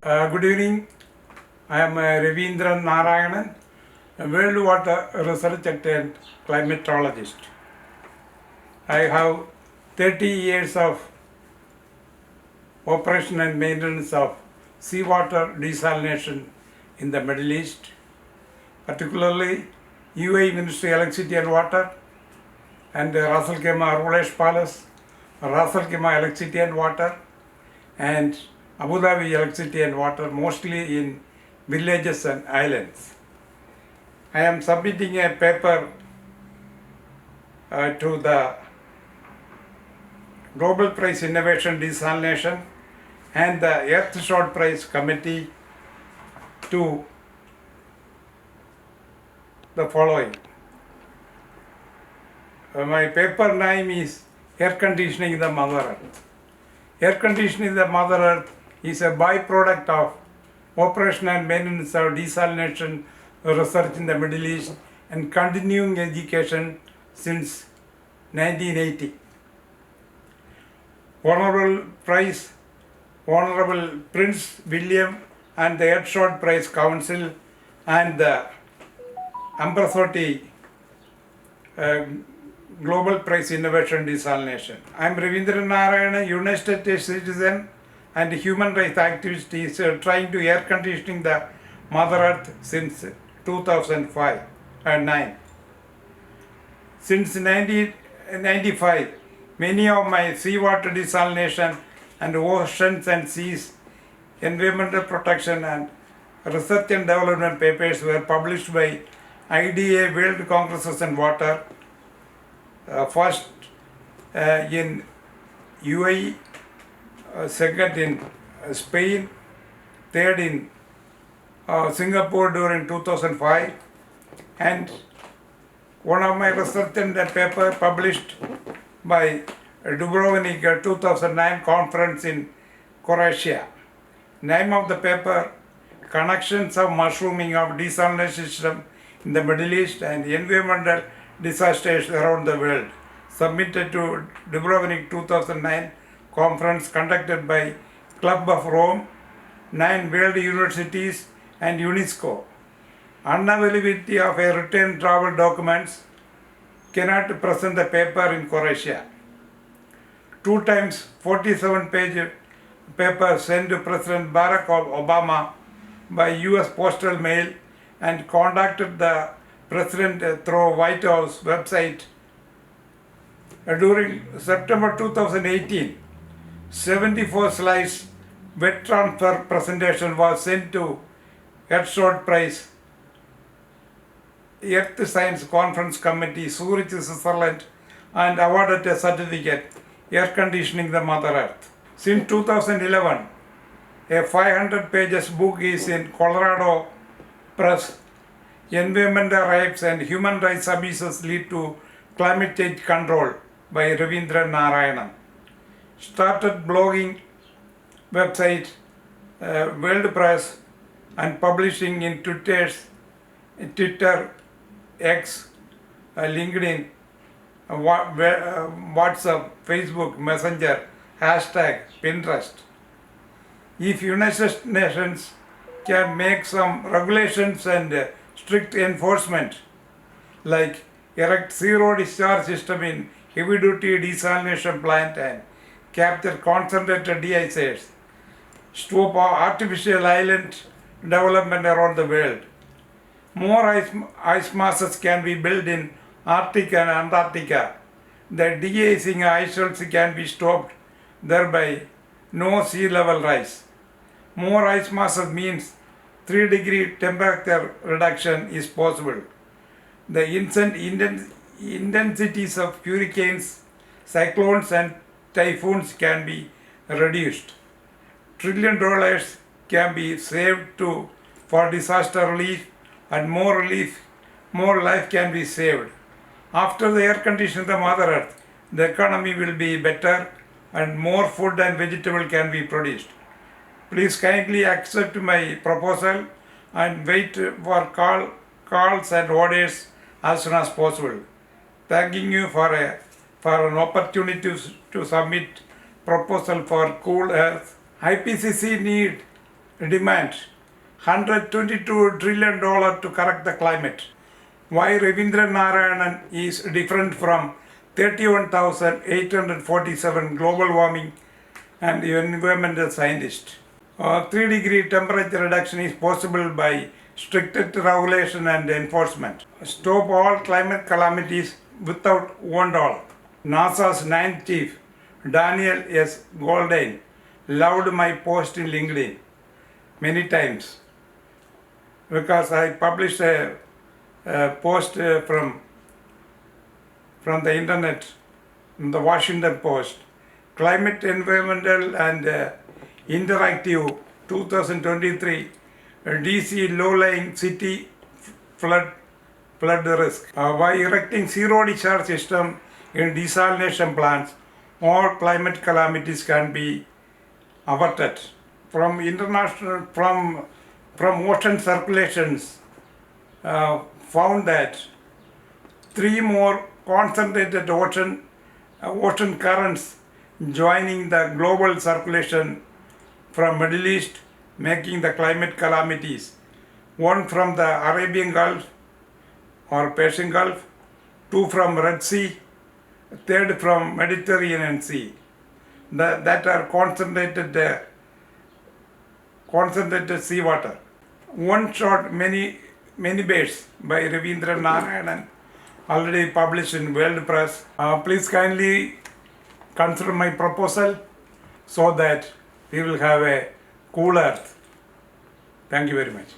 Good evening. I am Ravindran Narayanan, a World Water Research and climatologist. I have 30 years of operation and maintenance of seawater desalination in the Middle East, particularly UAE Ministry of Electricity and Water and Ras Al Khaimah Rulesh Palace, Ras Al Khaimah Electricity and Water, and Abu Dhabi Electricity and Water, mostly in villages and islands. I am submitting a paper to the Global Prize Innovation Desalination and the Earth Short Prize Committee to the following. My paper name is Air Conditioning the Mother Earth. Air conditioning the Mother Earth is a byproduct of operation and maintenance of desalination research in the Middle East and continuing education since 1980. Honorable Prince William and the Earthshot Prize Council and the Ambrosoti Global Prize Innovation Desalination. I am Ravindran Narayana, United States citizen and human rights activist is trying to air conditioning the Mother Earth since 2005 and 9. Since 1995, many of my seawater desalination and oceans and seas environmental protection and research and development papers were published by IDA World Congresses on Water, first in UAE, second in Spain, third in Singapore during 2005, and one of my research and paper published by Dubrovnik 2009 conference in Croatia. Name of the paper: Connections of Mushrooming of Desalination System in the Middle East and Environmental Disasters Around the World, submitted to Dubrovnik 2009 conference conducted by Club of Rome, 9 world universities and UNESCO. Unavailability of a written travel documents cannot present the paper in Croatia. 2 times 47-page paper sent to President Barack Obama by US postal mail and contacted the President through White House website. During September 2018, 74 slides wet transfer presentation was sent to Earthshot Prize Earth Science Conference Committee, Zurich, Switzerland, and awarded a certificate, Air Conditioning the Mother Earth. Since 2011, a 500 pages book is in Colorado Press, Environmental Rights and Human Rights Abuses Lead to Climate Change Control by Ravindran Narayanan. Started blogging website, World Press, and publishing in Twitter, X, LinkedIn, WhatsApp, Facebook, Messenger, hashtag, Pinterest. If United Nations can make some regulations and strict enforcement, like erect zero discharge system in heavy duty desalination plant and capture concentrated de-icers, stop artificial island development around the world. More ice masses can be built in Arctic and Antarctica. The de-icing ice shelves can be stopped, thereby no sea level rise. More ice masses means 3-degree temperature reduction is possible. The intensities of hurricanes, cyclones and typhoons can be reduced. $1 trillion can be saved for disaster relief, and more life can be saved. After the air conditioning the Mother Earth, the economy will be better and more food and vegetable can be produced. Please kindly accept my proposal and wait for calls and orders as soon as possible. Thanking you for an opportunity to submit proposal for Cool Earth. IPCC need demand $122 trillion to correct the climate. Why Ravindran Narayanan is different from 31,847 global warming and environmental scientists. 3-degree temperature reduction is possible by stricter regulation and enforcement. Stop all climate calamities without $1. NASA's ninth chief, Daniel S. Goldine, loved my post in LinkedIn many times because I published a post from the internet, from the Washington Post, Climate, Environmental and Interactive 2023 DC low-lying city flood risk. By erecting zero discharge system in desalination plants, all climate calamities can be averted. From ocean circulations found that 3 more concentrated ocean currents joining the global circulation from Middle East, making the climate calamities. 1 from the Arabian Gulf or Persian Gulf, 2 from Red Sea, 3rd from Mediterranean Sea. That are concentrated seawater. One Shot Many Birds by Ravindran Narayanan, already published in World Press. Please kindly consider my proposal so that we will have a cool earth. Thank you very much.